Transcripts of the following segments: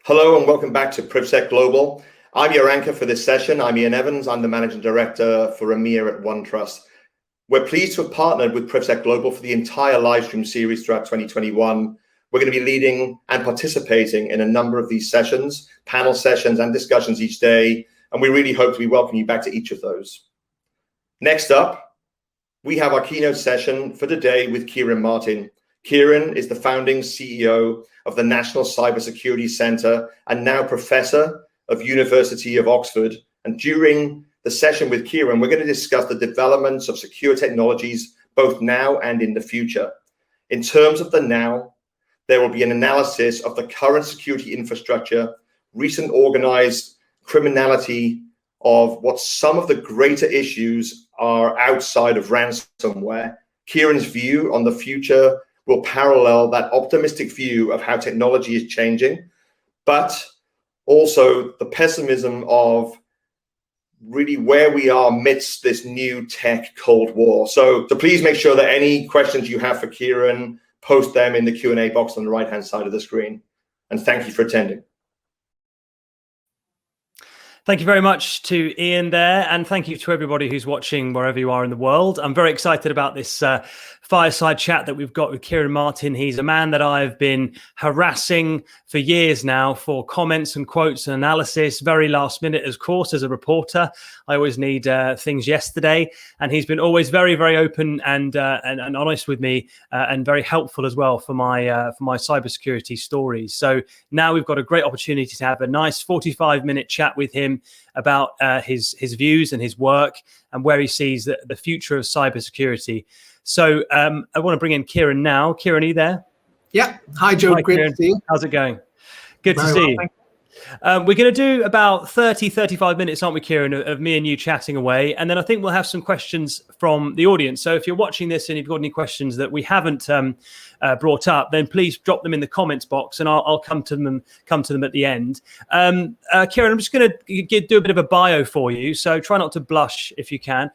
Hello and welcome back to PrivSec Global. I'm your anchor for this session. I'm Ian Evans. I'm the Managing Director for EMEA at OneTrust. We're pleased to have partnered with PrivSec Global for the entire live stream series throughout 2021. We're going to be leading and participating in a number of these sessions, panel sessions and discussions each day, and we really hope to be welcoming you back to each of those. Next up, we have our keynote session for today with Ciaran Martin. Ciaran is the founding CEO of the National Cybersecurity Centre and now Professor of University of Oxford. And during the session with Ciaran, we're going to discuss the developments of secure technologies, both now and in the future. In terms of the now, there will be an analysis of the current security infrastructure, recent organized criminality of what some of the greater issues are outside of ransomware. Ciaran's view on the future will parallel that optimistic view of how technology is changing, but also the pessimism of really where we are amidst this new tech Cold War. So please make sure that any questions you have for Ciaran, post them in the Q&A box on the right-hand side of the screen. And thank you for attending. Thank you very much to Ian there, and thank you to everybody who's watching wherever you are in the world. I'm very excited about this fireside chat that we've got with Ciaran Martin. He's a man that I've been harassing for years now for comments and quotes and analysis, very last minute, of course, as a reporter. I always need things yesterday, and he's been always very, very open and honest with me, and very helpful as well for my cybersecurity stories. So now we've got a great opportunity to have a nice 45-minute chat with him about his views and his work and where he sees the future of cybersecurity. So I want to bring in Ciaran now. Ciaran, are you there? Yeah. Hi, Joe. Hi, great Ciaran. to see you. How's it going? Good Very to see well, you. We're going to do about 35 minutes, aren't we, Ciaran, of me and you chatting away. And then I think we'll have some questions from the audience. So if you're watching this and you've got any questions that we haven't brought up, then please drop them in the comments box and I'll come to them at the end. Ciaran, I'm just going to do a bit of a bio for you. So try not to blush if you can.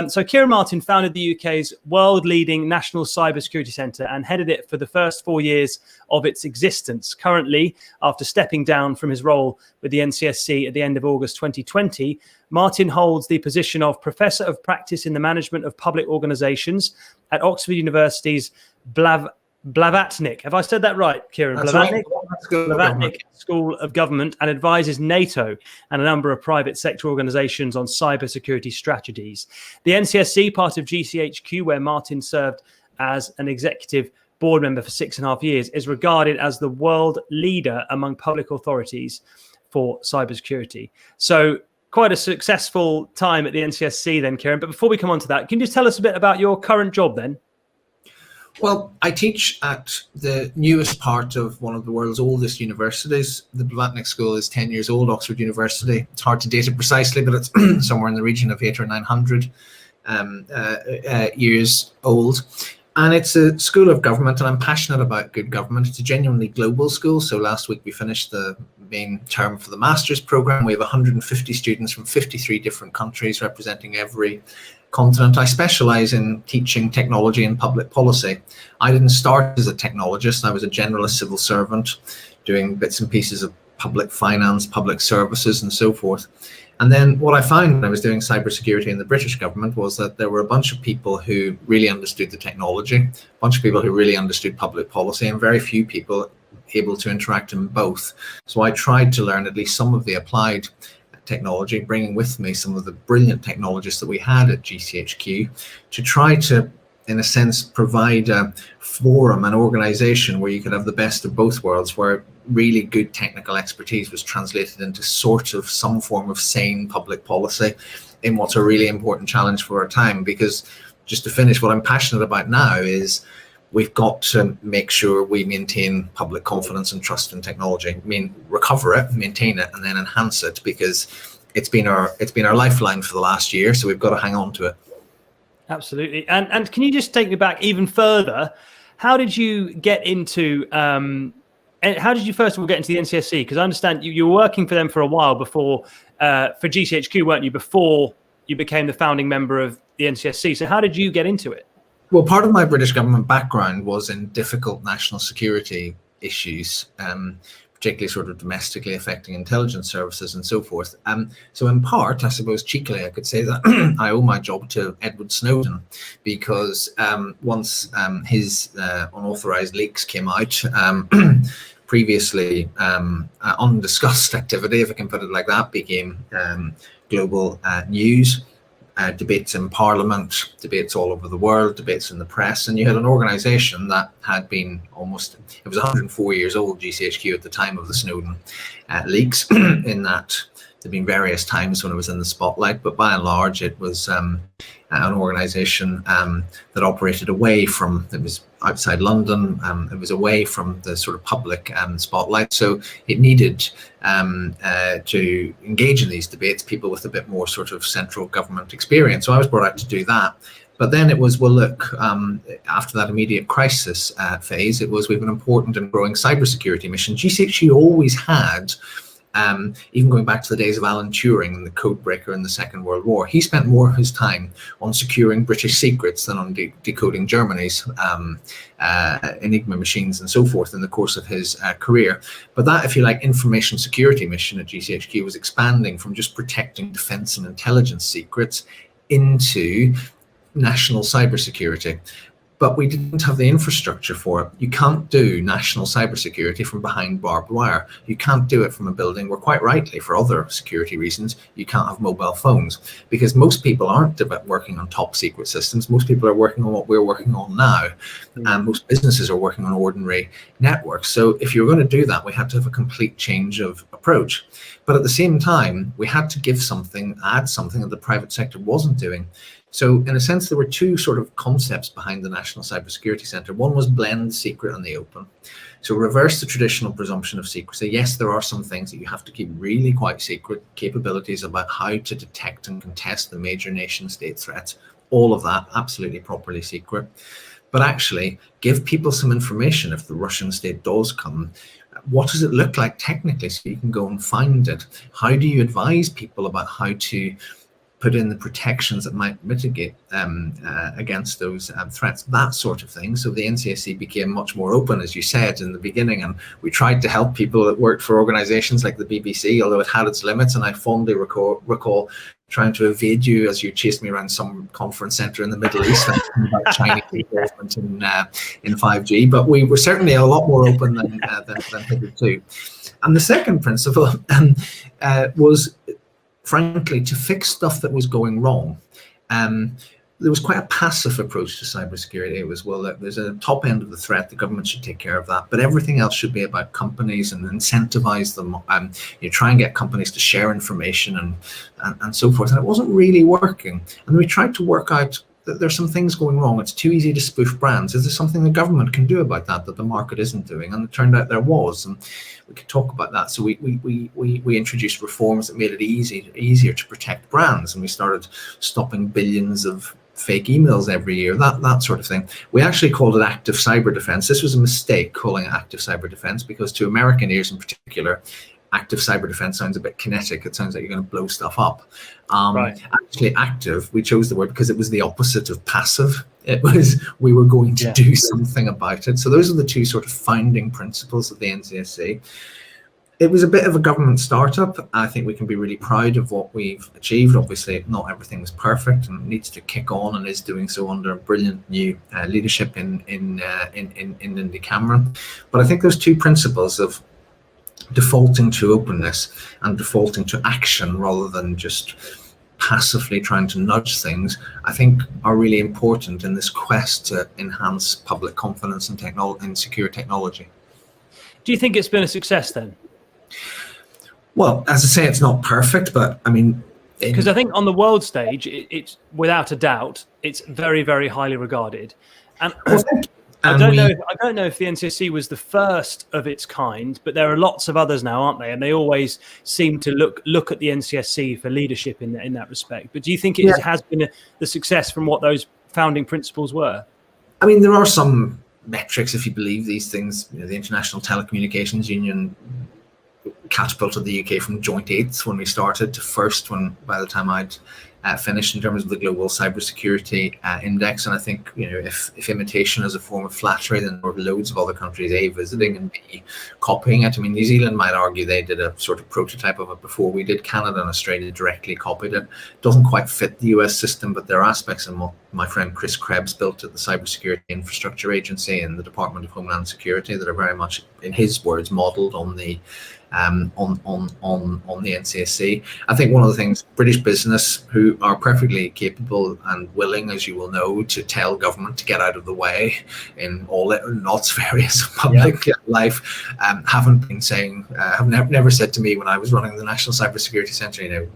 So Ciaran Martin founded the UK's world-leading National Cybersecurity Centre and headed it for the first 4 years of its existence. Currently, after stepping down from his role with the NCSC at the end of August 2020, Martin holds the position of Professor of Practice in the Management of Public Organisations at Oxford University's Blavatnik. Have I said that right, Ciaran? That's Blavatnik, right. Blavatnik School of Government, and advises NATO and a number of private sector organisations on cybersecurity strategies. The NCSC, part of GCHQ, where Martin served as an executive board member for 6.5 years, is regarded as the world leader among public authorities for cybersecurity. So quite a successful time at the NCSC then, Ciaran. But before we come on to that, can you just tell us a bit about your current job then? Well, I teach at the newest part of one of the world's oldest universities. The Blavatnik School is 10 years old, Oxford University. It's hard to date it precisely, but it's somewhere in the region of 800 or 900 years old. And it's a school of government, and I'm passionate about good government. It's a genuinely global school. So last week we finished the main term for the master's program. We have 150 students from 53 different countries representing every continent. I specialize in teaching technology and public policy. I didn't start as a technologist. I was a generalist civil servant doing bits and pieces of public finance, public services, and so forth. And then what I found when I was doing cybersecurity in the British government was that there were a bunch of people who really understood the technology, a bunch of people who really understood public policy, and very few people able to interact in both. So I tried to learn at least some of the applied technology, bringing with me some of the brilliant technologists that we had at GCHQ to try to, in a sense, provide a forum, an organization where you could have the best of both worlds, where really good technical expertise was translated into sort of some form of sane public policy in what's a really important challenge for our time. Because just to finish, what I'm passionate about now is we've got to make sure we maintain public confidence and trust in technology. I mean, recover it, maintain it, and then enhance it, because it's been our lifeline for the last year. So we've got to hang on to it. Absolutely. And can you just take me back even further? How did you get into how did you first of all get into the NCSC? Because I understand you were working for them for a while before, for GCHQ, weren't you, before you became the founding member of the NCSC. So how did you get into it? Well, part of my British government background was in difficult national security issues, particularly sort of domestically affecting intelligence services and so forth. So in part, I suppose cheekily, I could say that I owe my job to Edward Snowden, because once his unauthorized leaks came out, previously undiscussed activity, if I can put it like that, became global news. Debates in Parliament, debates all over the world, debates in the press, and you had an organisation that had been it was 104 years old, GCHQ, at the time of the Snowden leaks, in that there'd been various times when it was in the spotlight, but by and large it was an organisation that operated away from, it was outside London, it was away from the sort of public spotlight, so it needed to engage in these debates people with a bit more sort of central government experience. So I was brought out to do that. But then it was, well, look, after that immediate crisis phase, it was, we have an important and growing cybersecurity mission. GCHQ always had, even going back to the days of Alan Turing and the code breaker in the Second World War, he spent more of his time on securing British secrets than on decoding Germany's Enigma machines and so forth in the course of his career. But that, if you like, information security mission at GCHQ was expanding from just protecting defence and intelligence secrets into national cybersecurity. But we didn't have the infrastructure for it. You can't do national cybersecurity from behind barbed wire. You can't do it from a building where, quite rightly, for other security reasons, you can't have mobile phones, because most people aren't working on top secret systems. Most people are working on what we're working on now, and most businesses are working on ordinary networks. So if you're going to do that, we had to have a complete change of approach. But at the same time, we had to give something, add something that the private sector wasn't doing. So in a sense, there were two sort of concepts behind the National Cybersecurity Centre. One was blend the secret and the open. So reverse the traditional presumption of secrecy. Yes, there are some things that you have to keep really quite secret, capabilities about how to detect and contest the major nation state threats, all of that absolutely properly secret. But actually give people some information if the Russian state does come. What does it look like technically, so you can go and find it? How do you advise people about how to put in the protections that might mitigate against those threats, that sort of thing. So the NCSC became much more open, as you said in the beginning, and we tried to help people that worked for organisations like the BBC, although it had its limits. And I fondly recall trying to evade you as you chased me around some conference centre in the Middle East about Chinese involvement in 5G. But we were certainly a lot more open than hitherto. And the second principle was, frankly, to fix stuff that was going wrong. There was quite a passive approach to cybersecurity. It was, well, there's a top end of the threat, the government should take care of that, but everything else should be about companies and incentivize them. You try and get companies to share information and so forth, and it wasn't really working. And we tried to work out that there's some things going wrong. It's too easy to spoof brands. Is there something the government can do about that the market isn't doing? And it turned out there was, and we could talk about that. So we introduced reforms that made it easier to protect brands, and we started stopping billions of fake emails every year, that sort of thing. We actually called it active cyber defense. This was a mistake, calling it active cyber defense, because to American ears in particular, active cyber defense sounds a bit kinetic. It sounds like you're going to blow stuff up. Right. Actually, active, we chose the word because it was the opposite of passive. It was, we were going to do something about it. So those are the two sort of founding principles of the NCSC. It was a bit of a government startup. I think we can be really proud of what we've achieved. Obviously, not everything was perfect and needs to kick on, and is doing so under brilliant new leadership in Lindy Cameron. But I think those two principles of defaulting to openness and defaulting to action rather than just passively trying to nudge things, I think are really important in this quest to enhance public confidence in secure technology. Do you think it's been a success then? Well, as I say, it's not perfect, but I mean, because I think on the world stage, it's without a doubt, it's very, very highly regarded. And I don't know if the NCSC was the first of its kind, but there are lots of others now, aren't they? And they always seem to look at the NCSC for leadership in that respect. But do you think it has been the success from what those founding principles were? I mean, there are some metrics, if you believe these things. You know, the International Telecommunications Union catapulted the UK from joint 8th when we started to first, when by the time I'd finished in terms of the global cybersecurity index. And I think, if imitation is a form of flattery, then there were loads of other countries A, visiting, and B, copying it. I mean, New Zealand might argue they did a sort of prototype of it before we did. Canada and Australia directly copied it. Doesn't quite fit the US system, but there are aspects in what my friend Chris Krebs built at the Cybersecurity Infrastructure Agency in the Department of Homeland Security that are very much, in his words, modelled on the NCSC. I think one of the things, British business, who are perfectly capable and willing, as you will know, to tell government to get out of the way in all lots of areas of public life, haven't been saying, have never said to me when I was running the National Cybersecurity Centre,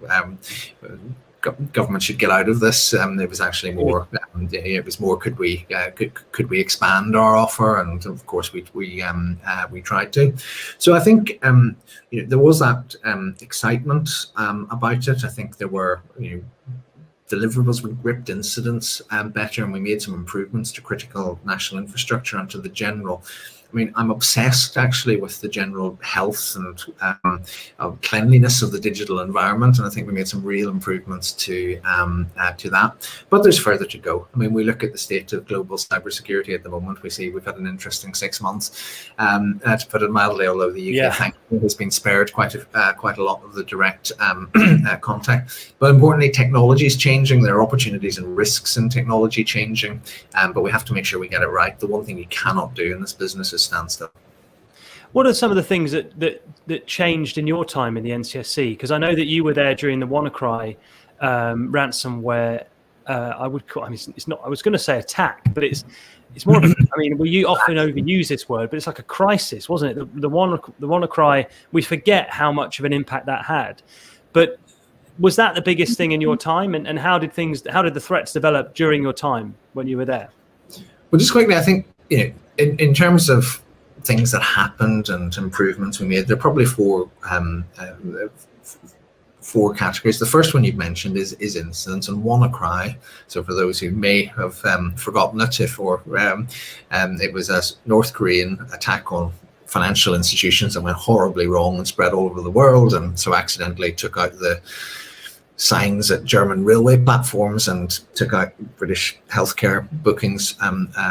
government should get out of this. It was actually more. It was more. Could we expand our offer? And of course, we tried to. So I think there was that excitement about it. I think there were deliverables. We gripped incidents better, and we made some improvements to critical national infrastructure and to the general. I mean, I'm obsessed actually with the general health and cleanliness of the digital environment, and I think we made some real improvements to that. But there's further to go. I mean, we look at the state of global cybersecurity at the moment. We see we've had an interesting 6 months, to put it mildly. Although the UK, thankfully, has been spared quite a lot of the direct contact. But importantly, technology is changing. There are opportunities and risks in technology changing, but we have to make sure we get it right. The one thing you cannot do in this business is stand still. What are some of the things that changed in your time in the NCSC? Because I know that you were there during the Wannacry ransomware. I would call. I mean, it's not. I was going to say attack, but it's more. I mean, you often overuse this word, but it's like a crisis, wasn't it? The Wannacry. We forget how much of an impact that had, but was that the biggest thing in your time? And how did the threats develop during your time when you were there? Well, just quickly, I think in terms of things that happened and improvements we made, there are probably four categories. The first one you've mentioned is incidents and Wannacry. So for those who may have forgotten it, it was a North Korean attack on financial institutions that went horribly wrong and spread all over the world, and so accidentally took out the signs at German railway platforms and took out British healthcare bookings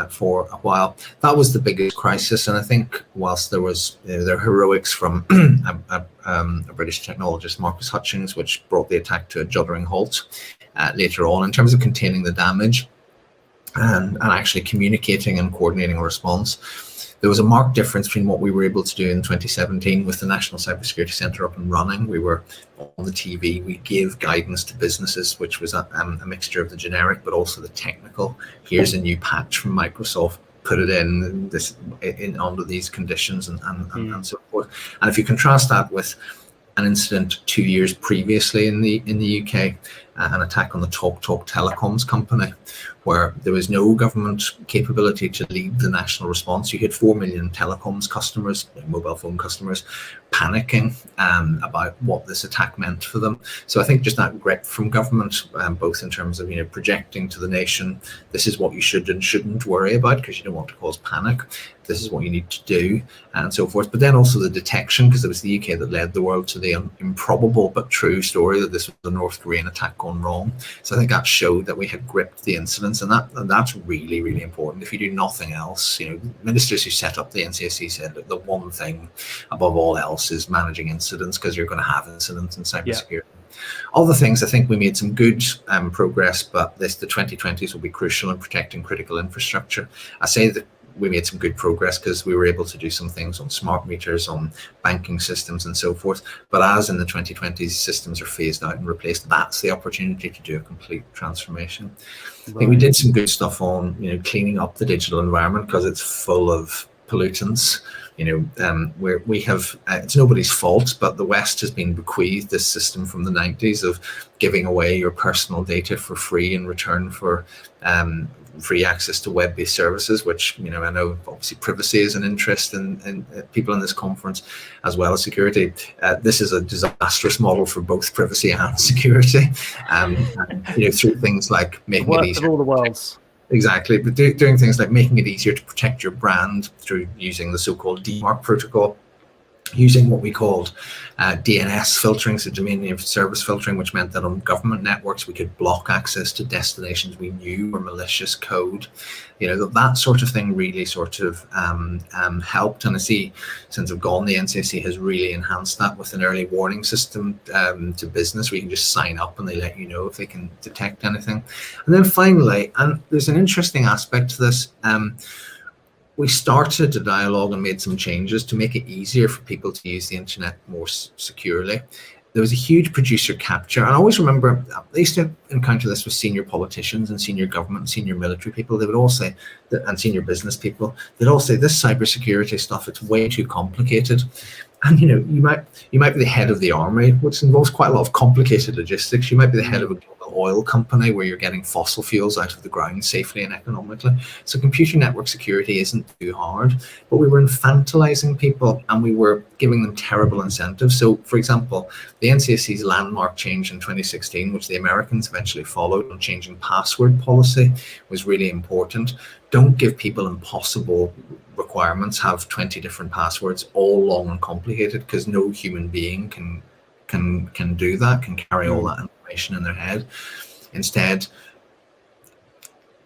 for a while. That was the biggest crisis, and I think whilst there was their heroics from a British technologist, Marcus Hutchings, which brought the attack to a juddering halt later on in terms of containing the damage and actually communicating and coordinating a response. There was a marked difference between what we were able to do in 2017 with the National Cybersecurity Centre up and running. We were on the TV. We gave guidance to businesses, which was a mixture of the generic, but also the technical. Here's a new patch from Microsoft. Put it in under these conditions and so forth. And if you contrast that with an incident 2 years previously in the UK, an attack on the Talk Telecoms company, where there was no government capability to lead the national response. You had 4 million telecoms customers, mobile phone customers, panicking about what this attack meant for them. So I think just that grip from government, both in terms of projecting to the nation, this is what you should and shouldn't worry about because you don't want to cause panic. This is what you need to do, and so forth. But then also the detection, because it was the UK that led the world to the improbable but true story that this was a North Korean attack gone wrong. So I think that showed that we had gripped the incidents, and that's really, really important. If you do nothing else, ministers who set up the NCSC said that the one thing above all else is managing incidents, because you're going to have incidents in cybersecurity. Other things, I think we made some good progress, but the 2020s will be crucial in protecting critical infrastructure. I say that we made some good progress because we were able to do some things on smart meters, on banking systems and so forth. But as in the 2020s, systems are phased out and replaced, that's the opportunity to do a complete transformation. Right. I think we did some good stuff on, cleaning up the digital environment because it's full of pollutants. Where we have, it's nobody's fault, but the West has been bequeathed this system from the 90s of giving away your personal data for free in return for free access to web-based services, which, I know obviously privacy is an interest in people in this conference, as well as security. This is a disastrous model for both privacy and security, through things like making it easier. All the worlds. Exactly, but doing things like making it easier to protect your brand through using the so-called DMARC protocol, using what we called DNS filtering, so domain name service filtering, which meant that on government networks we could block access to destinations we knew were malicious code. That sort of thing really sort of helped. And I see since I've gone, the NCSC has really enhanced that with an early warning system to business, where you can just sign up and they let you know if they can detect anything. And then finally, and there's an interesting aspect to this, we started a dialogue and made some changes to make it easier for people to use the internet more securely. There was a huge producer capture. And I always remember, I used to encounter this with senior politicians and senior government and senior military people. They would all say, and senior business people, they'd all say, this cybersecurity stuff, it's way too complicated. And you might be the head of the army, which involves quite a lot of complicated logistics. You might be the head of a global oil company where you're getting fossil fuels out of the ground safely and economically. So computer network security isn't too hard, but we were infantilizing people and we were giving them terrible incentives. So for example, the NCSC's landmark change in 2016, which the Americans eventually followed on changing password policy, was really important. Don't give people impossible requirements, have 20 different passwords, all long and complicated, because no human being can do that, can carry all that information in their head. Instead,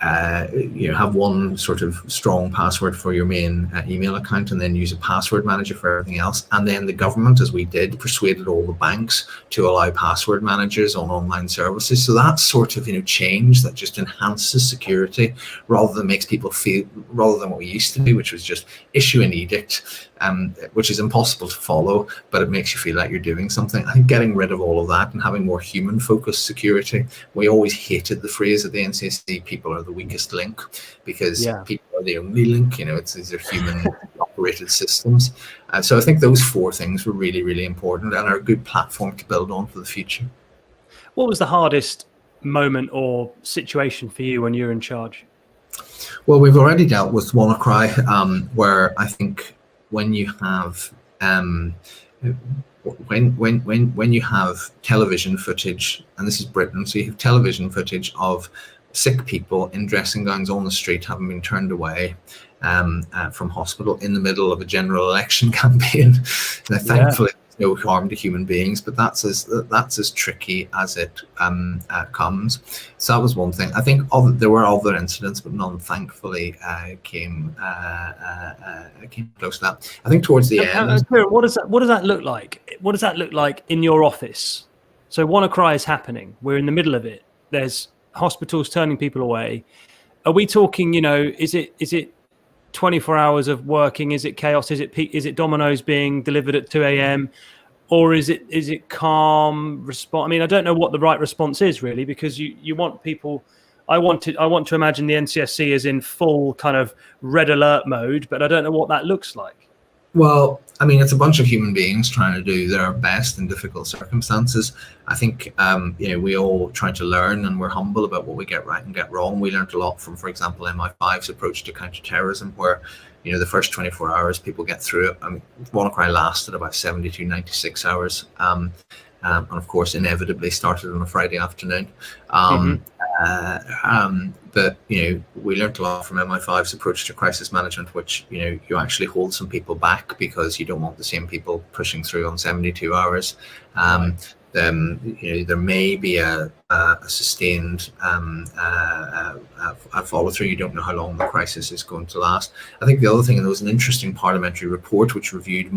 have one sort of strong password for your main email account, and then use a password manager for everything else. And then the government, as we did, persuaded all the banks to allow password managers on online services. So that sort of change that just enhances security, rather than makes people feel, rather than what we used to do, which was just issue an edict, which is impossible to follow, but it makes you feel like you're doing something. I think getting rid of all of that and having more human-focused security. We always hated the phrase at the NCSC, people are the weakest link, because people are the only link. These are human operated systems. So I think those four things were really, really important and are a good platform to build on for the future. What was the hardest moment or situation for you when you were in charge? Well, we've already dealt with Wannacry, where I think when you have when you have television footage, and this is Britain, so you have television footage of sick people in dressing gowns on the street having been turned away from hospital in the middle of a general election campaign. Now, thankfully, no harm to human beings, but that's as tricky as it comes. So that was one thing. I think there were other incidents, but none, thankfully, came close to that. I think towards the end. What does that look like? What does that look like in your office? So Wannacry is happening. We're in the middle of it. There's hospitals turning people away. Are we talking? Is it 24 hours of working? Is it chaos? Is it Domino's being delivered at 2 a.m. or is it calm response? I mean, I don't know what the right response is really, because you want people. I want to imagine the NCSC is in full kind of red alert mode, but I don't know what that looks like. Well, I mean, it's a bunch of human beings trying to do their best in difficult circumstances. I think, we all try to learn, and we're humble about what we get right and get wrong. We learned a lot from, for example, MI5's approach to counterterrorism, where, the first 24 hours people get through it. I mean, Wannacry lasted about 72, 96 hours. And of course, inevitably started on a Friday afternoon. But we learned a lot from MI5's approach to crisis management, which you actually hold some people back because you don't want the same people pushing through on 72 hours. There may be a sustained follow through. You don't know how long the crisis is going to last. I think the other thing, and there was an interesting parliamentary report which reviewed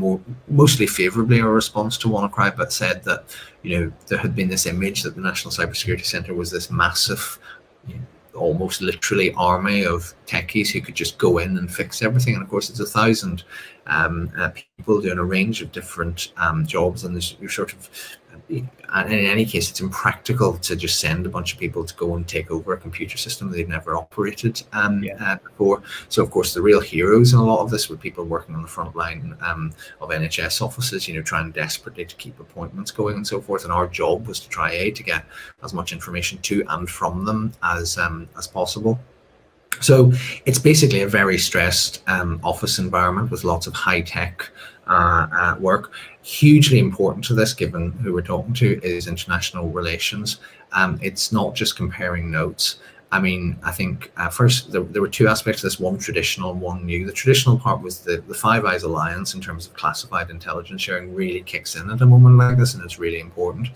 mostly favourably our response to Wannacry, but said that there had been this image that the National Cybersecurity Centre was this massive, almost literally army of techies who could just go in and fix everything. And of course, it's 1,000 people doing a range of different jobs, and there's in any case, it's impractical to just send a bunch of people to go and take over a computer system they've never operated before. So of course, the real heroes in a lot of this were people working on the front line of NHS offices, trying desperately to keep appointments going and so forth. And our job was to try to get as much information to and from them as possible. So it's basically a very stressed office environment with lots of high-tech work. Hugely important to this, given who we're talking to, is international relations. It's not just comparing notes. I mean, I think first there were two aspects to this, one traditional and one new. The traditional part was the Five Eyes Alliance in terms of classified intelligence sharing really kicks in at a moment like this, and it's really important.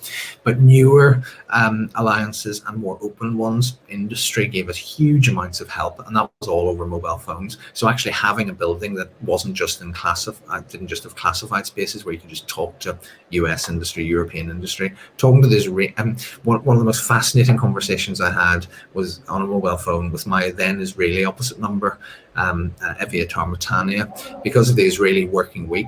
But newer alliances and more open ones, industry gave us huge amounts of help, and that was all over mobile phones. So actually having a building that wasn't just in didn't just have classified spaces where you could just talk to US industry, European industry, talking to this, one of the most fascinating conversations I had was on a mobile phone with my then Israeli opposite number, Eviatar Matania, because of the Israeli working week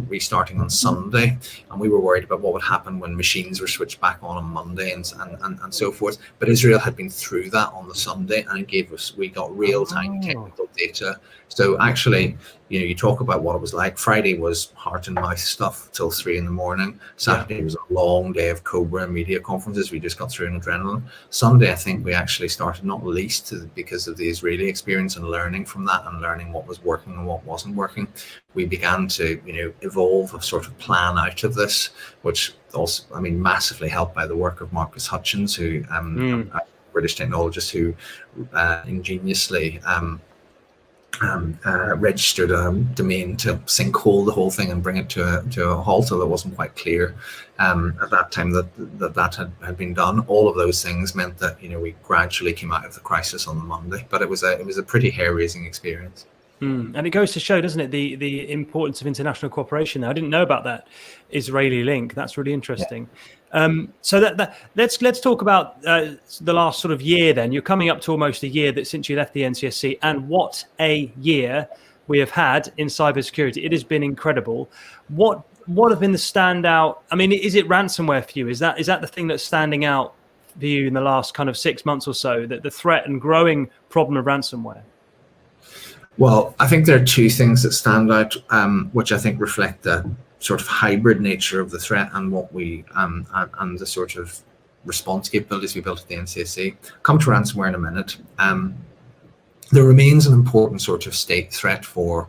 restarting on Sunday, and we were worried about what would happen when machines were switched back on Monday and so forth. But Israel had been through that on the Sunday, and it gave us, we got real-time technical data. So actually, you know, you talk about what it was like. Friday was heart and mouth stuff till 3 a.m. Saturday was a long day of Cobra and media conferences. We just got through an adrenaline. Sunday, I think we actually started, not least because of the Israeli experience and learning from that and learning what was working and what wasn't working. We began to, you know, evolve a sort of plan out of this, which also, I mean, massively helped by the work of Marcus Hutchins, who a British technologist who ingeniously registered a domain to sinkhole the whole thing and bring it to a halt, although it wasn't quite clear at that time that had been done. All of those things meant that, you know, we gradually came out of the crisis on the Monday, but it was a pretty hair-raising experience. And it goes to show, doesn't it, the importance of international cooperation there. I didn't know about that Israeli link. That's really interesting. So let's talk about the last sort of year then. You're coming up to almost a year since you left the NCSC, and what a year we have had in cybersecurity. It has been incredible. What have been the standout? I mean, is it ransomware for you? Is that the thing that's standing out for you in the last kind of 6 months or so, that the threat and growing problem of ransomware? Well, I think there are two things that stand out, which I think reflect the sort of hybrid nature of the threat and what we and the sort of response capabilities we built at the NCSC. Come to ransomware in a minute. There remains an important sort of state threat for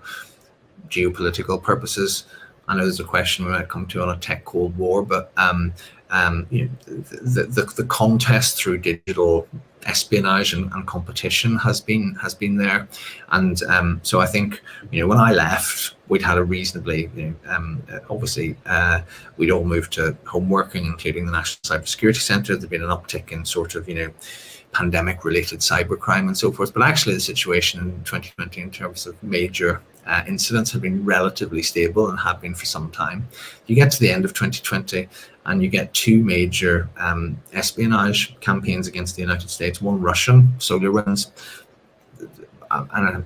geopolitical purposes. I know there's a question we might come to on a tech Cold War, but you know, the contest through digital espionage and competition has been there, and so I think, you know, when I left, we'd had a reasonably, you know, obviously we'd all moved to home working, including the National Cybersecurity Centre. There'd been an uptick in sort of, you know, pandemic related cybercrime and so forth, but actually the situation in 2020 in terms of major incidents have been relatively stable and have been for some time. You get to the end of 2020 and you get two major espionage campaigns against the United States, one Russian, SolarWinds, and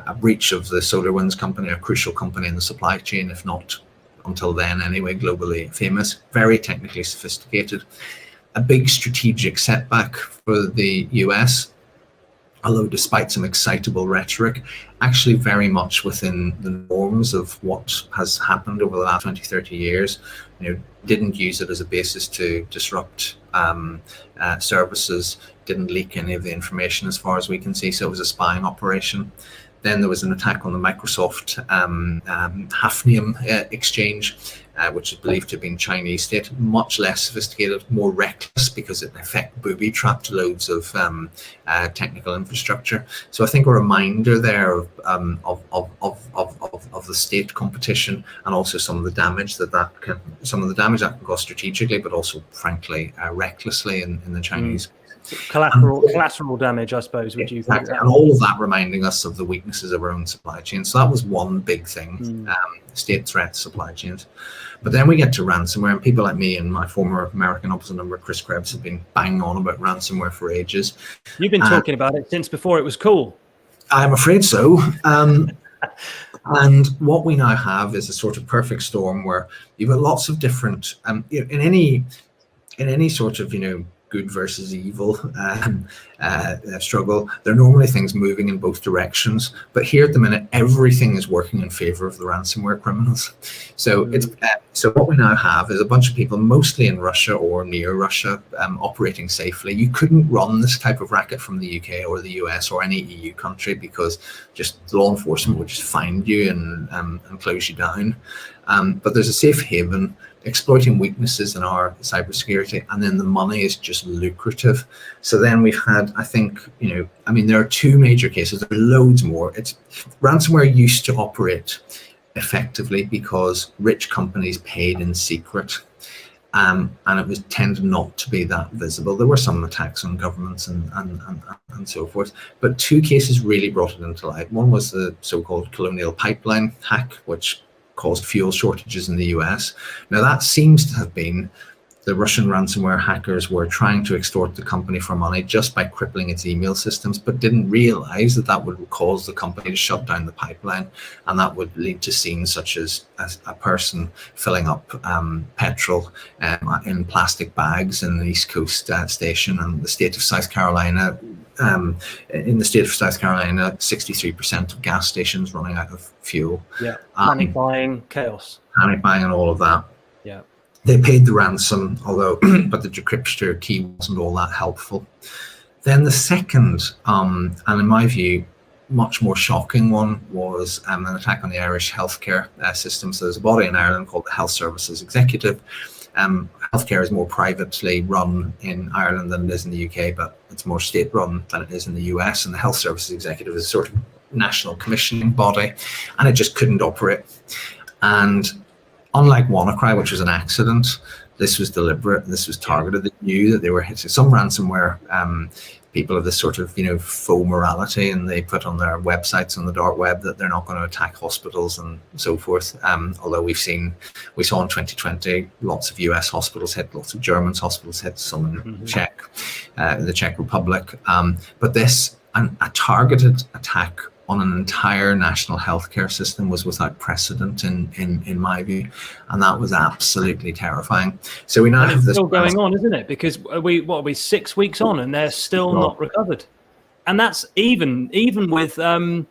a breach of the SolarWinds company, a crucial company in the supply chain, if not until then anyway, globally famous, very technically sophisticated. A big strategic setback for the US, although despite some excitable rhetoric, actually very much within the norms of what has happened over the last 20, 30 years. You know, didn't use it as a basis to disrupt services, didn't leak any of the information as far as we can see, so it was a spying operation. Then there was an attack on the Microsoft Hafnium exchange, which is believed to have been Chinese state, much less sophisticated, more reckless, because it in effect booby-trapped loads of technical infrastructure. So I think a reminder there of the state competition, and also some of the damage that can cause strategically, but also frankly recklessly in the Chinese. Collateral damage, I suppose, would you think? And all of that reminding us of the weaknesses of our own supply chain. So that was one big thing, state threat supply chains. But then we get to ransomware, and people like me and my former American opposite number, Chris Krebs, have been banging on about ransomware for ages. You've been talking about it since before it was cool. I'm afraid so. And what we now have is a sort of perfect storm where you've got lots of different, in any sort of, you know, good versus evil struggle, there are normally things moving in both directions, but here at the minute everything is working in favor of the ransomware criminals. So it's so what we now have is a bunch of people, mostly in Russia or near Russia, operating safely. You couldn't run this type of racket from the UK or the US or any EU country, because just law enforcement would just find you and close you down. But there's a safe haven exploiting weaknesses in our cybersecurity, and then the money is just lucrative. So then we've had, I think, there are two major cases. There are loads more. Ransomware used to operate effectively because rich companies paid in secret. And it was tended not to be that visible. There were some attacks on governments and so forth, but two cases really brought it into light. One was the so-called Colonial Pipeline hack, which caused fuel shortages in the US. Now that seems to have been the Russian ransomware hackers were trying to extort the company for money just by crippling its email systems, but didn't realize that would cause the company to shut down the pipeline, and that would lead to scenes such as a person filling up petrol in plastic bags in the East Coast station. And the state of South Carolina, 63% of gas stations running out of fuel. Yeah, panic buying, chaos. Panic buying and all of that. Yeah. They paid the ransom, although, but the decryptor key wasn't all that helpful. Then the second, and in my view, much more shocking one was an attack on the Irish healthcare system. So there's a body in Ireland called the Health Services Executive. Healthcare is more privately run in Ireland than it is in the UK, but it's more state run than it is in the US. And the Health Services Executive is a sort of national commissioning body, and it just couldn't operate. And unlike Wannacry, which was an accident, this was deliberate. This was targeted. They knew that they were hitting. Some ransomware people have this sort of faux morality, and they put on their websites on the dark web that they're not going to attack hospitals and so forth. Although we saw in 2020 lots of US hospitals hit, lots of German hospitals hit, some in the Czech Republic. But this, a targeted attack on an entire national healthcare system, was without precedent in my view, and that was absolutely terrifying. So we now have this still going on, isn't it? Because we 6 weeks on and they're still not recovered, and that's even with the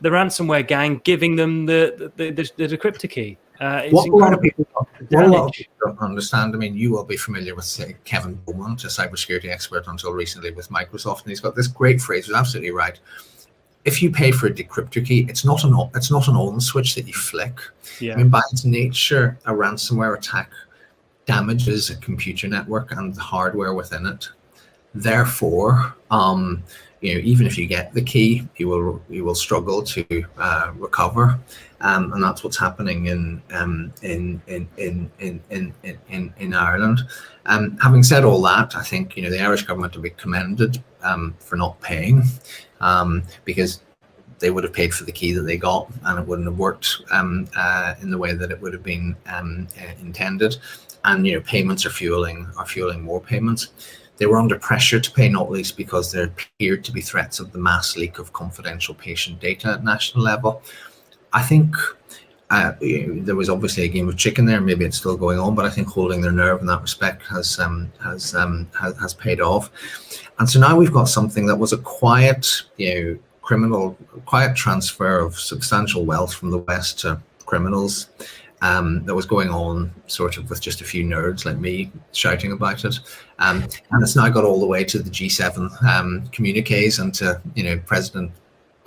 ransomware gang giving them the decryptor key. What a lot of people don't understand. I mean, you will be familiar with, say, Kevin Bowman, a cybersecurity expert until recently with Microsoft, and he's got this great phrase. He's absolutely right. If you pay for a decryptor key, it's not an on switch that you flick. Yeah. I mean, by its nature, a ransomware attack damages a computer network and the hardware within it. Therefore, even if you get the key, you will struggle to recover, and that's what's happening in Ireland. Having said all that, I think the Irish government will be commended for not paying, because they would have paid for the key that they got, and it wouldn't have worked in the way that it would have been intended. And payments are fueling more payments. They were under pressure to pay, not least because there appeared to be threats of the mass leak of confidential patient data at national level. I think there was obviously a game of chicken there. Maybe it's still going on, but I think holding their nerve in that respect has paid off. And so now we've got something that was a quiet, quiet transfer of substantial wealth from the West to criminals. That was going on sort of with just a few nerds like me shouting about it. And it's now got all the way to the G7 communiques and to, President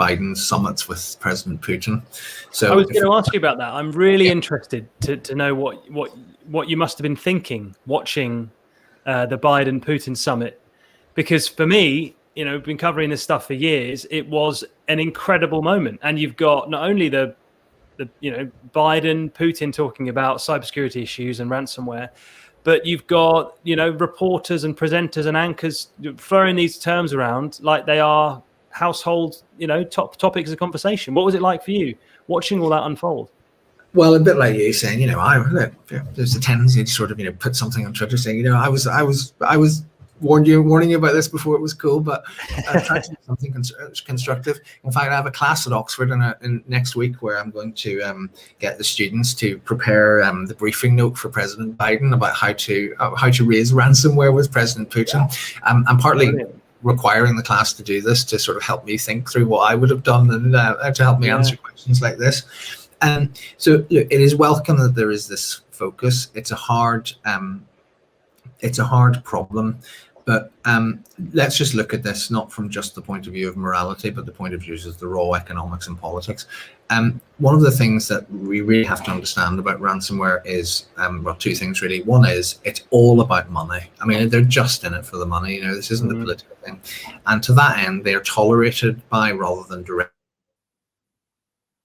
Biden's summits with President Putin. So I was going to ask you about that. I'm really interested to know what you must have been thinking watching the Biden-Putin summit. Because for me, I've been covering this stuff for years. It was an incredible moment. And you've got not only the Biden, Putin talking about cybersecurity issues and ransomware, but you've got, reporters and presenters and anchors throwing these terms around like they are household, top topics of conversation. What was it like for you watching all that unfold? Well, a bit like you saying, there's a tendency to sort of, put something on Twitter saying, I was warning you about this before it was cool, but try to do something constructive. In fact, I have a class at Oxford in next week where I'm going to get the students to prepare the briefing note for President Biden about how to raise ransomware with President Putin. I'm partly requiring the class to do this to sort of help me think through what I would have done and to help me answer questions like this. And so it is welcome that there is this focus. It's a hard problem. But let's just look at this not from just the point of view of morality, but the point of view of the raw economics and politics. One of the things that we really have to understand about ransomware is, well, two things really. One is it's all about money. I mean, they're just in it for the money. You know, this isn't a political thing. And to that end, they're tolerated by rather than direct.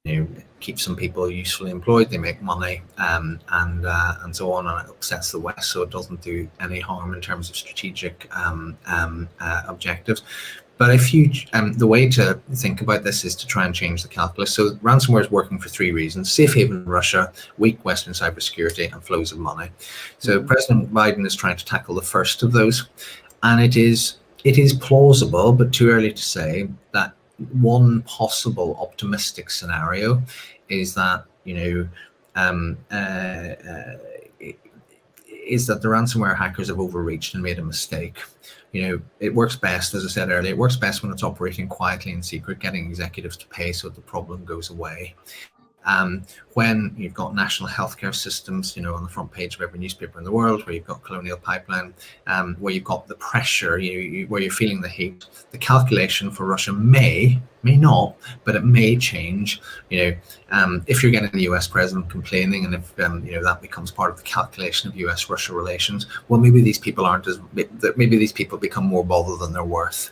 You know, keep some people usefully employed, they make money, and so on, and it upsets the West, so it doesn't do any harm in terms of strategic objectives. But if you, the way to think about this is to try and change the calculus. So ransomware is working for three reasons: safe haven Russia, weak Western cybersecurity, and flows of money. So President Biden is trying to tackle the first of those, and it is plausible, but too early to say, that one possible optimistic scenario is that, you know, is that the ransomware hackers have overreached and made a mistake. You know, it works best, as I said earlier, it works best when it's operating quietly in secret, getting executives to pay so the problem goes away. When you've got national healthcare systems, you know, on the front page of every newspaper in the world, where you've got Colonial Pipeline, where you've got the pressure, where you're feeling the heat, the calculation for Russia may not, but it may change. You know, if you're getting the US president complaining, and if you know, that becomes part of the calculation of US-Russia relations, well, maybe these people maybe these people become more bothered than they're worth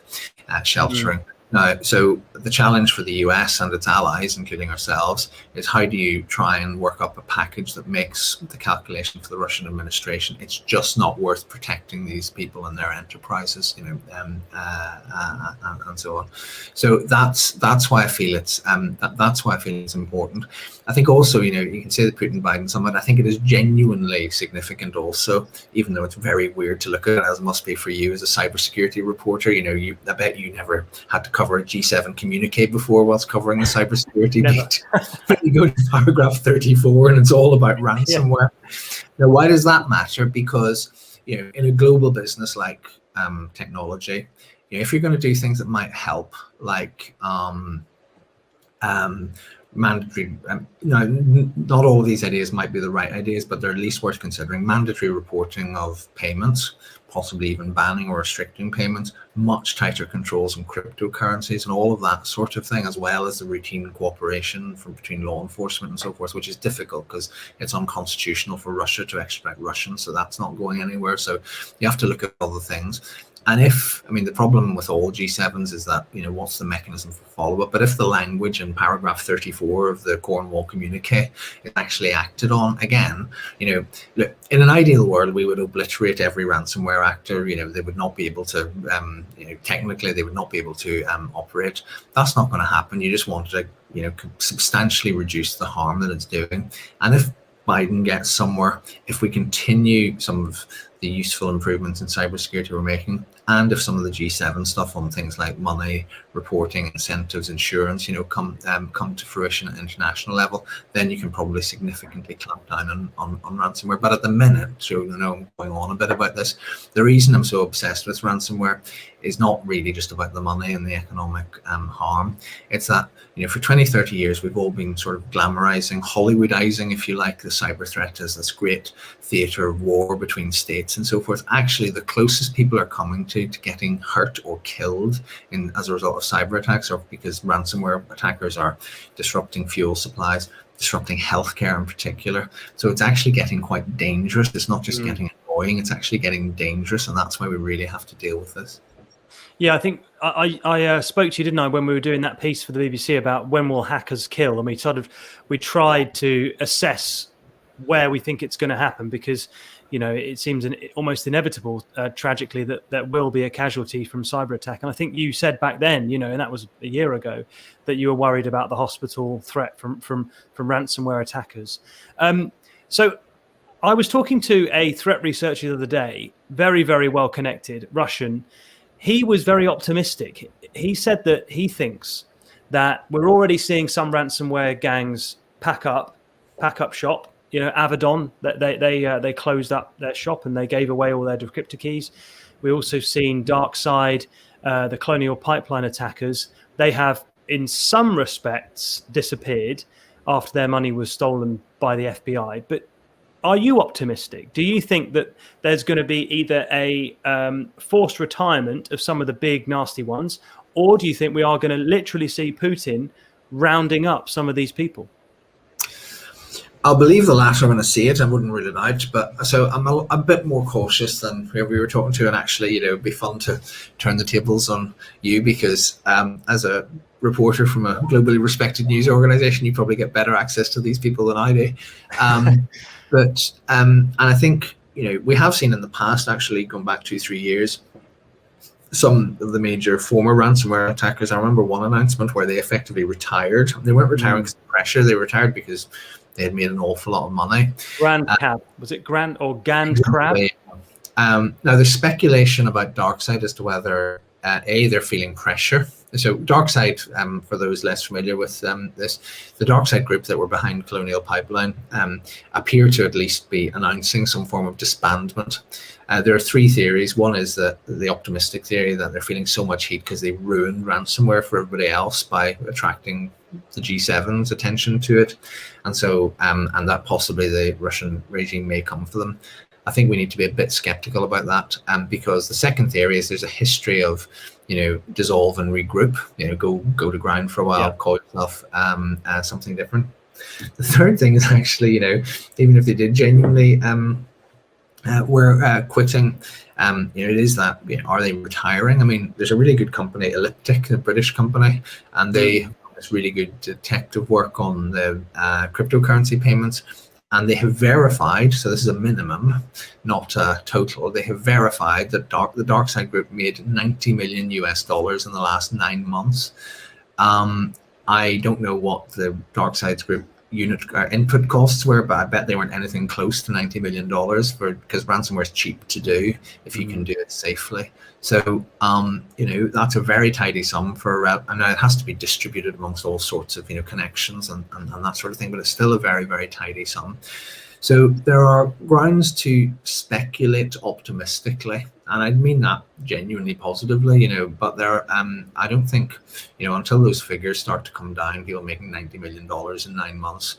at sheltering. Now, so the challenge for the US and its allies, including ourselves, is how do you try and work up a package that makes the calculation for the Russian administration, it's just not worth protecting these people and their enterprises, you know, and so on. So that's why I feel it's that's why I feel it's important. I think also, you know, you can say the Putin-Biden summit. I think it is genuinely significant also, even though it's very weird to look at, as it must be for you as a cybersecurity reporter. You know, I bet you never had to cover a G7 communique before whilst covering the cybersecurity beat. But you go to paragraph 34 and it's all about ransomware. Now, why does that matter? Because, you know, in a global business like technology, you know, if you're going to do things that might help, like mandatory, not all of these ideas might be the right ideas, but they're at least worth considering. Mandatory reporting of payments, possibly even banning or restricting payments, much tighter controls on cryptocurrencies and all of that sort of thing, as well as the routine cooperation between law enforcement and so forth, which is difficult because it's unconstitutional for Russia to extradite Russians, so that's not going anywhere. So you have to look at other things. And the problem with all G7s is that, you know, what's the mechanism for follow-up? But if the language in paragraph 34 of the Cornwall communique is actually acted on, again, you know, look, in an ideal world, we would obliterate every ransomware actor. You know, they would not be able to, you know, technically they would not be able to operate. That's not going to happen. You just want to, you know, substantially reduce the harm that it's doing. And if Biden gets somewhere, if we continue some of the useful improvements in cybersecurity we're making, and if some of the G7 stuff on things like money, reporting, incentives, insurance, you know, come to fruition at international level, then you can probably significantly clamp down on ransomware. But at the minute, so you know, I'm going on a bit about this, the reason I'm so obsessed with ransomware is not really just about the money and the economic harm. It's that, you know, for 20, 30 years, we've all been sort of glamorizing, Hollywoodizing, if you like, the cyber threat as this great theater of war between states and so forth. Actually, the closest people are coming to getting hurt or killed as a result of cyber attacks, or because ransomware attackers are disrupting fuel supplies, disrupting healthcare in particular. So it's actually getting quite dangerous. It's not just getting annoying, it's actually getting dangerous, and that's why we really have to deal with this. Yeah, I think I spoke to you, didn't I, when we were doing that piece for the BBC about when will hackers kill, and we tried to assess where we think it's going to happen, because, you know, it seems almost inevitable, tragically, that there will be a casualty from cyber attack. And I think you said back then, you know, and that was a year ago, that you were worried about the hospital threat from ransomware attackers. So I was talking to a threat researcher the other day, very, very well connected, Russian. He was very optimistic. He said that he thinks that we're already seeing some ransomware gangs pack up shop. You know, Avedon, they closed up their shop and they gave away all their decryptor keys. We also seen DarkSide, the Colonial Pipeline attackers. They have, in some respects, disappeared after their money was stolen by the FBI. But are you optimistic? Do you think that there's going to be either a forced retirement of some of the big nasty ones, or do you think we are going to literally see Putin rounding up some of these people? I'll believe the latter when I see it. I wouldn't rule it out, but so I'm a bit more cautious than whoever we were talking to. And actually, it'd be fun to turn the tables on you, because as a reporter from a globally respected news organization, you probably get better access to these people than I do. And I think we have seen in the past, actually going back 2-3 years, some of the major former ransomware attackers. I remember one announcement where they effectively retired. They weren't retiring because of pressure; they retired because they had made an awful lot of money. Grand Cab, was it Grand or Gand Crab? Now there's speculation about DarkSide as to whether they're feeling pressure. So DarkSide, for those less familiar with this, the DarkSide group that were behind Colonial Pipeline appear to at least be announcing some form of disbandment. There are 3 theories. One is the optimistic theory that they're feeling so much heat because they ruined ransomware for everybody else by attracting the G7's attention to it, and so and that possibly the Russian regime may come for them. I think we need to be a bit skeptical about that, because the second theory is there's a history of dissolve and regroup, go to ground for a while, call yourself something different. The third thing is actually, even if they did genuinely we're quitting, it is that, are they retiring? I mean, there's a really good company, Elliptic, a British company, and they this really good detective work on the cryptocurrency payments, and they have verified, so this is a minimum, not a total, they have verified that the DarkSide group made $90 million US in the last 9 months. I don't know what the DarkSide group unit input costs were, but I bet they weren't anything close to $90 million because ransomware is cheap to do if you can do it safely. So that's a very tidy sum for, and it has to be distributed amongst all sorts of connections and that sort of thing, but it's still a very, very tidy sum. So there are grounds to speculate optimistically, and I mean that genuinely positively, but there I don't think, until those figures start to come down, people making $90 million in 9 months,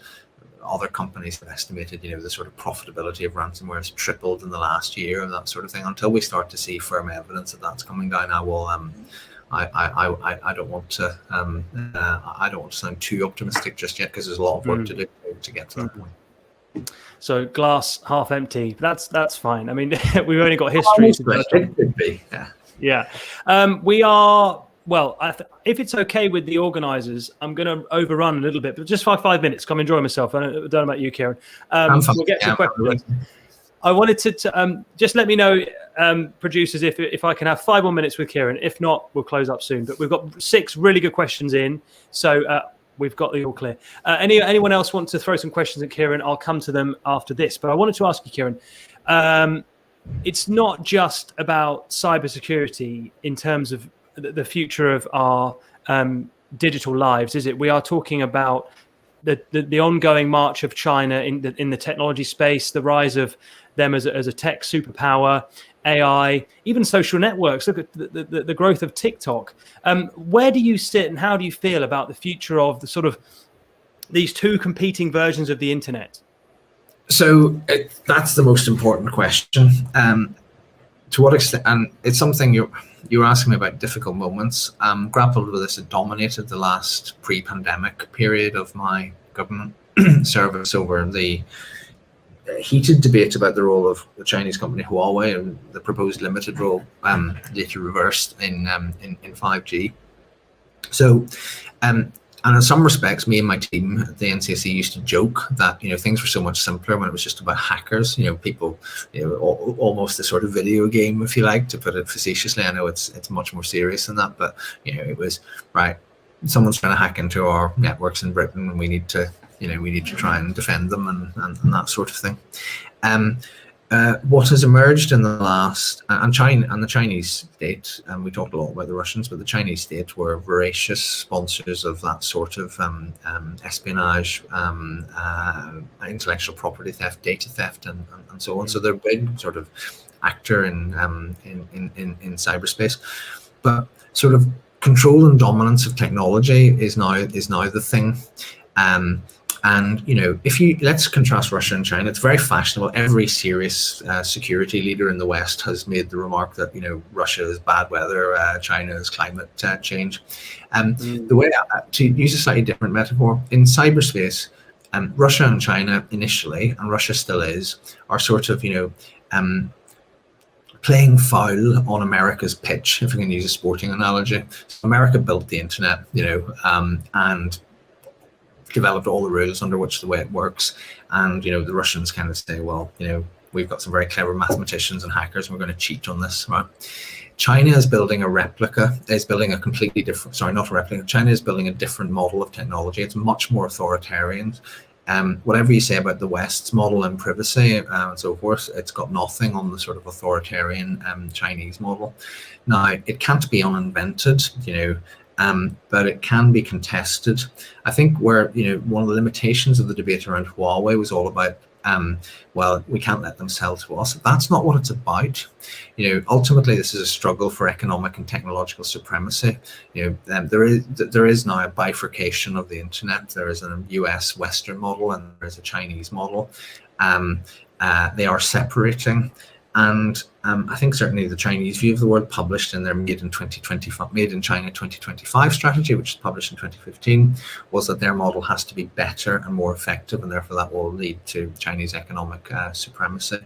other companies have estimated, the sort of profitability of ransomware has tripled in the last year and that sort of thing. Until we start to see firm evidence that that's coming down, I will I don't want to sound too optimistic just yet, because there's a lot of work to do to get to that point. So glass half empty. That's fine. I mean, we've only got history today. Yeah. We are. Well, if it's okay with the organisers, I'm going to overrun a little bit, but just 5 minutes. I'm enjoying myself. I don't know about you, Ciaran. We'll get to questions. I wanted to just let me know, producers, if I can have 5 more minutes with Ciaran. If not, we'll close up soon. But we've got 6 really good questions in, so we've got the all clear. Anyone else want to throw some questions at Ciaran? I'll come to them after this. But I wanted to ask you, Ciaran, it's not just about cybersecurity in terms of the future of our digital lives, is it? We are talking about the ongoing march of China in the technology space, the rise of them as a tech superpower, AI, even social networks. Look at the growth of TikTok. Where do you sit, and how do you feel about the future of the sort of these 2 competing versions of the internet? So that's the most important question. To what extent, and it's something you're asking me about difficult moments. Grappled with this. It dominated the last pre-pandemic period of my government service over the heated debate about the role of the Chinese company Huawei and the proposed limited role later reversed in 5G. So, and in some respects, me and my team at the NCSE used to joke that things were so much simpler when it was just about hackers. People, almost a sort of video game, if you like, to put it facetiously. I know it's much more serious than that, but it was right. Someone's trying to hack into our networks in Britain, and we need to try and defend them and that sort of thing. What has emerged in the last, and the Chinese state, and we talked a lot about the Russians, but the Chinese state were voracious sponsors of that sort of espionage, intellectual property theft, data theft, and so on. So they're a big sort of actor in cyberspace, but sort of control and dominance of technology is now the thing. And let's contrast Russia and China. It's very fashionable. Every serious security leader in the West has made the remark that Russia is bad weather, China is climate change. The way to use a slightly different metaphor in cyberspace, Russia and China initially, and Russia still is, are sort of playing foul on America's pitch, if we can use a sporting analogy. So America built the internet, and developed all the rules under which the way it works, and the Russians kind of say, well, we've got some very clever mathematicians and hackers, and we're going to cheat on this, right? China is building a replica, is building a completely different, sorry, not a replica, China is building a different model of technology. It's much more authoritarian. Whatever you say about the West's model and privacy and so forth, it's got nothing on the sort of authoritarian Chinese model. Now, it can't be uninvented, but it can be contested. I think where, one of the limitations of the debate around Huawei was all about, well, we can't let them sell to us. That's not what it's about. Ultimately, this is a struggle for economic and technological supremacy. There is now a bifurcation of the internet. There is a US Western model and there is a Chinese model. They are separating. And I think certainly the Chinese view of the world, published in their Made in China 2025 strategy, which was published in 2015, was that their model has to be better and more effective, and therefore that will lead to Chinese economic supremacy.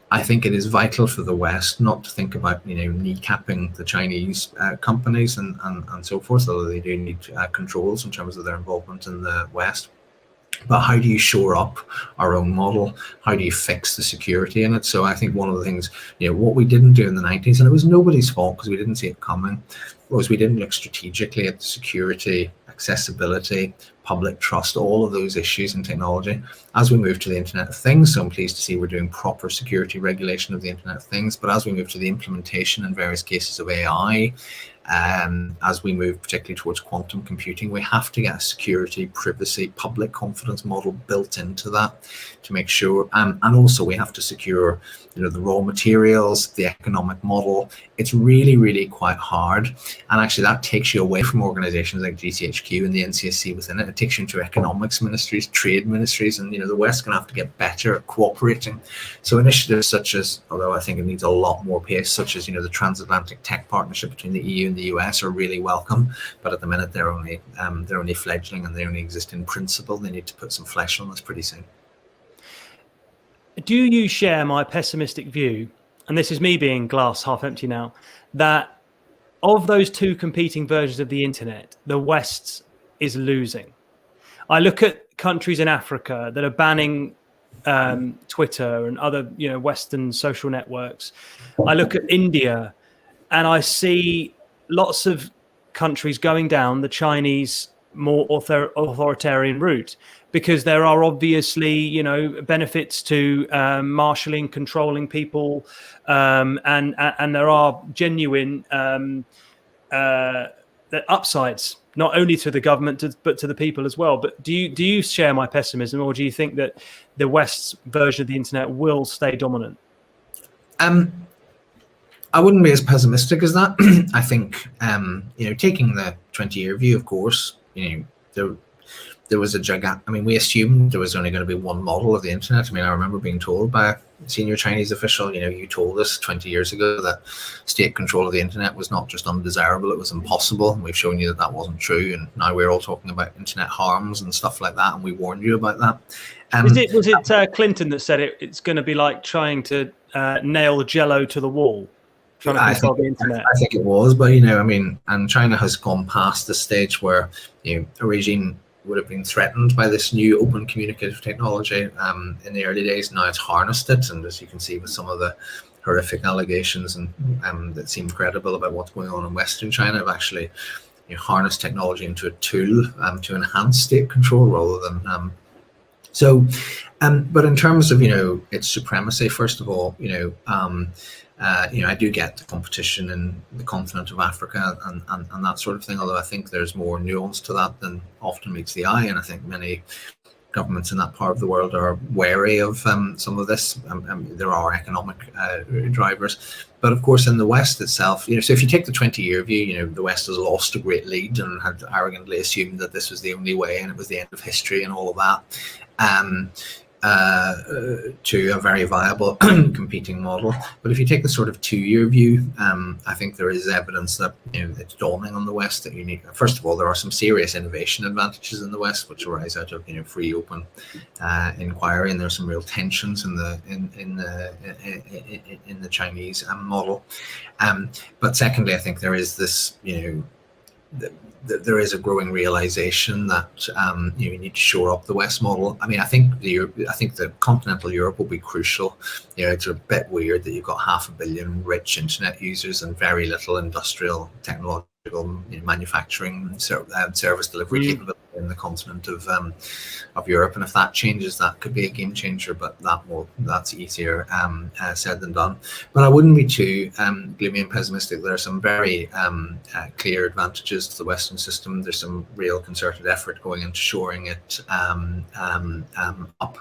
I think it is vital for the West not to think about kneecapping the Chinese companies and so forth, although they do need controls in terms of their involvement in the West. But how do you shore up our own model? How do you fix the security in it? So I think one of the things, what we didn't do in the 90s, and it was nobody's fault because we didn't see it coming, was we didn't look strategically at the security, accessibility, public trust, all of those issues in technology. As we move to the Internet of Things, so I'm pleased to see we're doing proper security regulation of the Internet of Things, but as we move to the implementation in various cases of AI, as we move particularly towards quantum computing, we have to get a security, privacy, public confidence model built into that to make sure, and also we have to secure the raw materials, the economic model. It's really, really quite hard, and actually that takes you away from organizations like GCHQ and the NCSC within it. It takes you into economics ministries, trade ministries, and the West going to have to get better at cooperating. So initiatives such as, although I think it needs a lot more pace, such as the transatlantic tech partnership between the EU and the US are really welcome, but at the minute they're only fledgling and they only exist in principle. They need to put some flesh on this pretty soon. Do you share my pessimistic view, and this is me being glass half empty now, that of those two competing versions of the internet, the West is losing? I look at countries in Africa that are banning Twitter and other Western social networks. I look at India and I see lots of countries going down the Chinese more authoritarian route, because there are obviously benefits to marshalling, controlling people, and there are genuine upsides, not only to the government but to the people as well. But do you share my pessimism, or do you think that the West's version of the internet will stay dominant? I wouldn't be as pessimistic as that. I think taking the 20-year view, of course, there was a gigantic, we assumed there was only going to be one model of the internet. I remember being told by a senior Chinese official, you told us 20 years ago that state control of the internet was not just undesirable, it was impossible. And we've shown you that that wasn't true. And now we're all talking about internet harms and stuff like that. And we warned you about that. Was it Clinton that said it's going to be like trying to nail Jell-O to the wall? I think it was, but and China has gone past the stage where a regime would have been threatened by this new open communicative technology in the early days. Now it's harnessed it, and as you can see with some of the horrific allegations and that seem credible about what's going on in Western China, have actually harnessed technology into a tool to enhance state control rather than but in terms of its supremacy, first of all, I do get the competition in the continent of Africa and that sort of thing, although I think there's more nuance to that than often meets the eye. And I think many governments in that part of the world are wary of some of this. There are economic drivers. But of course, in the West itself, so if you take the 20-year view, the West has lost a great lead and had arrogantly assumed that this was the only way and it was the end of history and all of that. To a very viable competing model. But if you take the sort of 2-year view, I think there is evidence that it's dawning on the West that you need. First of all, there are some serious innovation advantages in the West, which arise out of free, open inquiry, and there's some real tensions in the Chinese model. But secondly, I think there is this there is a growing realization that you need to shore up the West model. I mean, I think the continental Europe will be crucial. It's a bit weird that you've got 500 million rich internet users and very little industrial, technological, manufacturing, service delivery capability in the continent of Europe. And if that changes, that could be a game changer. But that's easier said than done. But I wouldn't be too gloomy and pessimistic. There are some very clear advantages to the Western system. There's some real concerted effort going into shoring it up.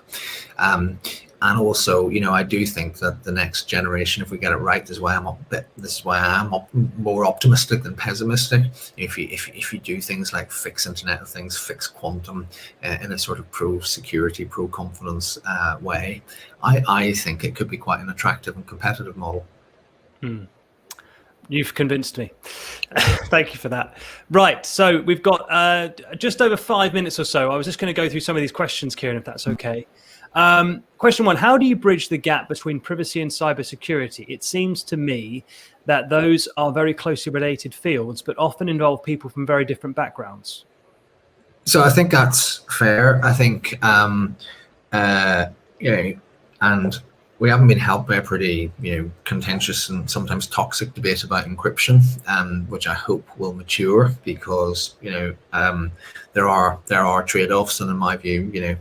And also, I do think that the next generation, if we get it right, this is why I'm more optimistic than pessimistic. If you do things like fix Internet of Things, fix quantum in a sort of pro-security, pro-confidence way, I think it could be quite an attractive and competitive model. You've convinced me. Thank you for that. Right, so we've got just over 5 minutes or so. I was just going to go through some of these questions, Ciaran, if that's okay. Question 1, how do you bridge the gap between privacy and cybersecurity? It seems to me that those are very closely related fields, but often involve people from very different backgrounds. So I think that's fair. I think, and we haven't been helped by a pretty, contentious and sometimes toxic debate about encryption, which I hope will mature because, there are trade-offs, and in my view,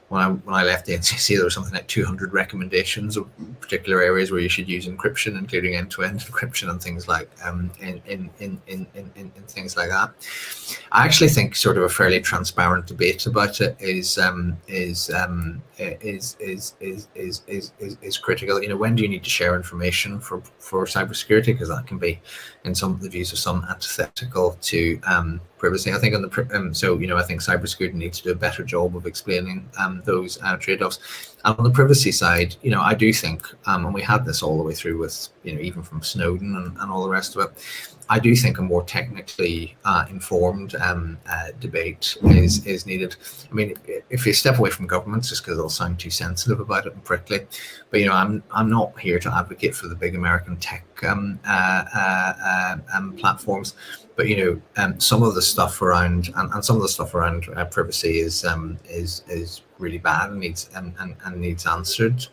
when I left the NCC, there was something like 200 recommendations of particular areas where you should use encryption, including end-to-end encryption and things like in things like that. I actually think sort of a fairly transparent debate about it is critical. When do you need to share information for cybersecurity? Because that can be, in some of the views of some, antithetical to privacy. I think I think cybersecurity needs to do a better job of explaining those trade-offs. And on the privacy side, I do think, and we had this all the way through with, even from Snowden and all the rest of it, I do think a more technically informed debate is needed. I mean, if you step away from governments, just because they'll sound too sensitive about it and prickly, but I'm not here to advocate for the big American tech platforms. But some of the stuff around and some of the stuff around privacy is really bad and needs answered.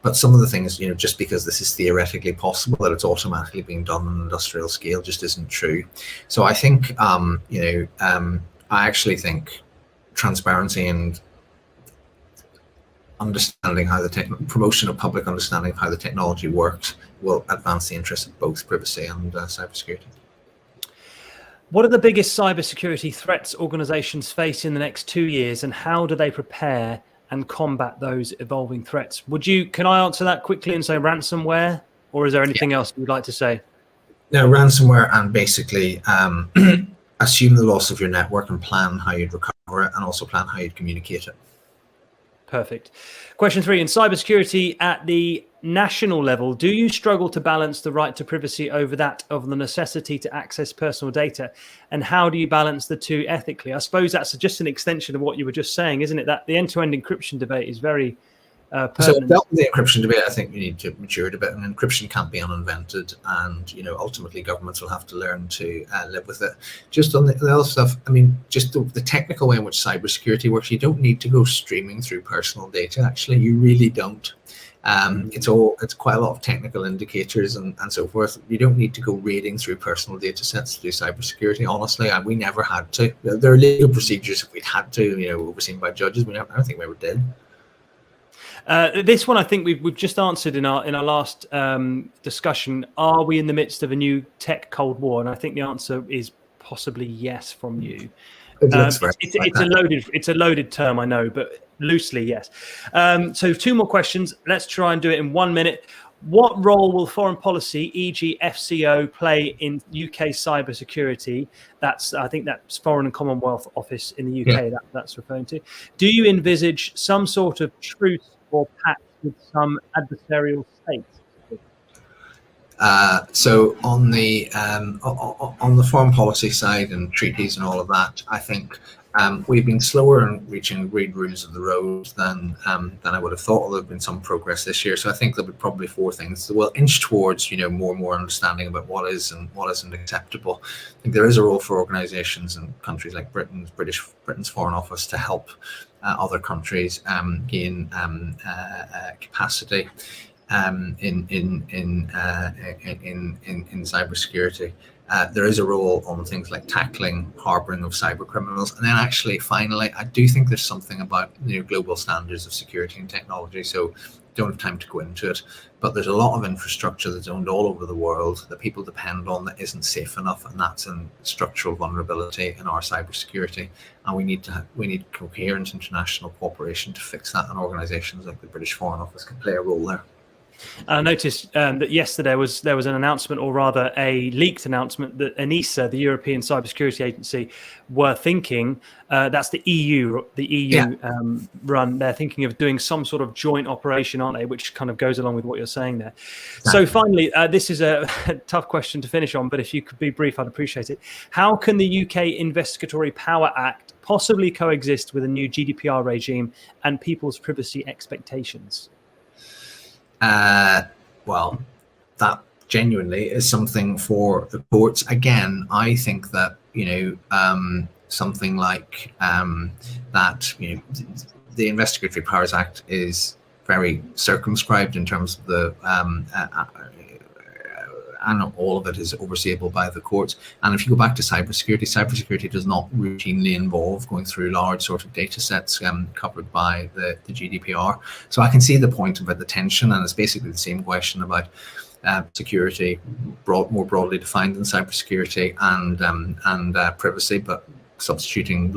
But some of the things, just because this is theoretically possible that it's automatically being done on an industrial scale just isn't true. So I think, I actually think transparency and understanding how promotion of public understanding of how the technology works will advance the interests of both privacy and cybersecurity. What are the biggest cybersecurity threats organizations face in the next 2 years, and how do they prepare and combat those evolving threats? Can I answer that quickly and say ransomware, or is there anything else you'd like to say? No, ransomware, and basically assume the loss of your network and plan how you'd recover it, and also plan how you'd communicate it. Perfect. Question 3, in cybersecurity at the national level, do you struggle to balance the right to privacy over that of the necessity to access personal data? And how do you balance the two ethically? I suppose that's just an extension of what you were just saying, isn't it? That the end-to-end encryption debate is very pertinent. So the encryption debate, I think we need to mature it a bit, and encryption can't be uninvented, and ultimately governments will have to learn to live with it. Just on the other stuff, I mean, just the technical way in which cybersecurity works, you don't need to go streaming through personal data. Actually, you really don't. It's quite a lot of technical indicators and so forth. You don't need to go raiding through personal data sets to do cybersecurity. Honestly, we never had to. There are legal procedures if we'd had to, overseen by judges. I don't think we ever did. This one, I think we've just answered in our last discussion. Are we in the midst of a new tech Cold War? And I think the answer is possibly yes from you. It looks very It's a loaded term, I know, but loosely, yes. So 2 more questions. Let's try and do it in 1 minute. What role will foreign policy, e.g. FCO, play in UK cybersecurity? I think that's Foreign and Commonwealth Office in the UK that's referring to. Do you envisage some sort of truce or pact with some adversarial states? So on the foreign policy side and treaties and all of that, I think we've been slower in reaching agreed rules of the road than I would have thought. Although there's been some progress this year, so I think there'll be probably 4 things that will inch towards more and more understanding about what is and what isn't acceptable. I think there is a role for organisations and countries like Britain's Foreign Office to help other countries gain capacity in cybersecurity. There is a role on things like tackling harbouring of cyber criminals, and then actually, finally, I do think there's something about global standards of security and technology. So, don't have time to go into it, but there's a lot of infrastructure that's owned all over the world that people depend on that isn't safe enough, and that's a structural vulnerability in our cybersecurity. And we need coherent international cooperation to fix that, and organisations like the British Foreign Office can play a role there. I noticed that yesterday there was an announcement, or rather a leaked announcement, that ENISA, the European Cybersecurity Agency, were thinking, that's the EU run, they're thinking of doing some sort of joint operation, aren't they, which kind of goes along with what you're saying there. Exactly. So finally, this is a tough question to finish on, but if you could be brief, I'd appreciate it. How can the UK Investigatory Power Act possibly coexist with a new GDPR regime and people's privacy expectations? Well, that genuinely is something for the courts. Again, I think that something like that, the Investigatory Powers Act is very circumscribed in terms of the and all of it is overseeable by the courts. And if you go back to cybersecurity does not routinely involve going through large sort of data sets covered by the GDPR. So I can see the point about the tension, and it's basically the same question about security more broadly defined than cybersecurity and privacy, but substituting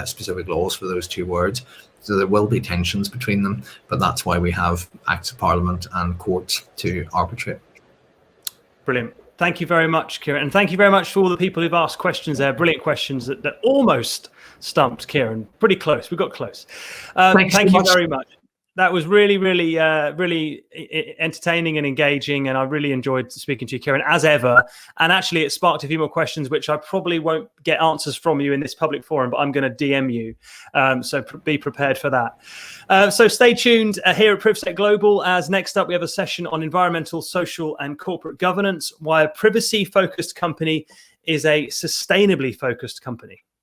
specific laws for those 2 words. So there will be tensions between them, but that's why we have Acts of Parliament and courts to arbitrate. Brilliant. Thank you very much, Ciaran. And thank you very much for all the people who've asked questions there. Brilliant questions that almost stumped Ciaran. Pretty close. We got close. Thank you very much. That was really, really, really entertaining and engaging, and I really enjoyed speaking to you, Ciaran, as ever. And actually, it sparked a few more questions, which I probably won't get answers from you in this public forum, but I'm going to DM you. So be prepared for that. So stay tuned here at PrivSec Global, as next up we have a session on environmental, social, and corporate governance, why a privacy-focused company is a sustainably focused company.